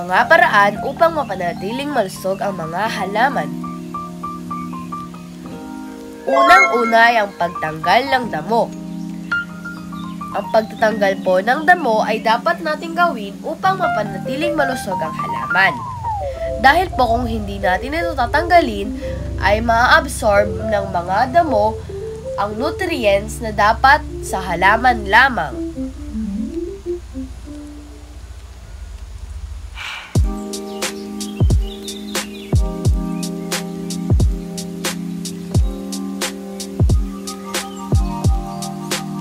Mga paraan upang mapanatiling malusog ang mga halaman. Unang-una ay ang pagtanggal ng damo. Ang pagtatanggal po ng damo ay dapat nating gawin upang mapanatiling malusog ang halaman. Dahil po kung hindi natin ito tatanggalin, ay ma-absorb ng mga damo ang nutrients na dapat sa halaman lamang.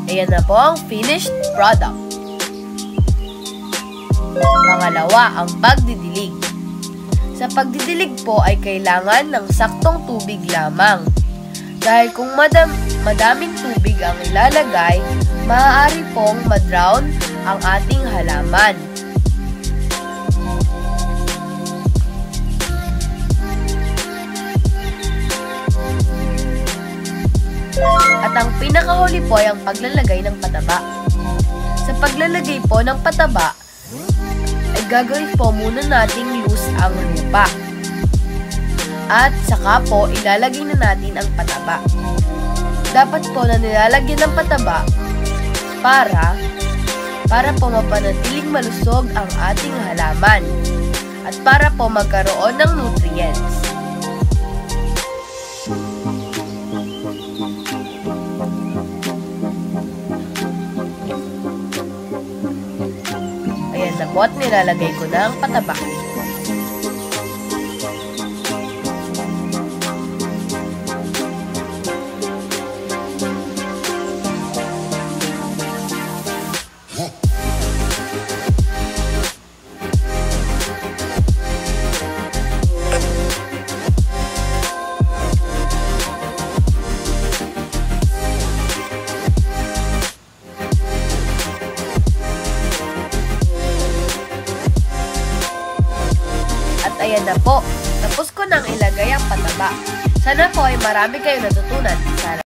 Ayan na po ang finished product. Pangalawa, ang pagdidilig. Sa pagdidilig po ay kailangan ng saktong tubig lamang. Dahil kung madaming tubig ang ilalagay, maaari pong ma-drown ang ating halaman. At ang pinakahuli po ay ang paglalagay ng pataba. Sa paglalagay po ng pataba, ay gagawin po muna nating loose ang lupa. At saka po, ilalagay na natin ang pataba. Dapat po na nilalagyan ng pataba para po mapanatiling malusog ang ating halaman at para po magkaroon ng nutrients. Ayan na po at nilalagay ko na ang pataba. Ayan na po, tapos ko nang ilagay ang pataba. Sana po ay marami kayong natutunan. Sana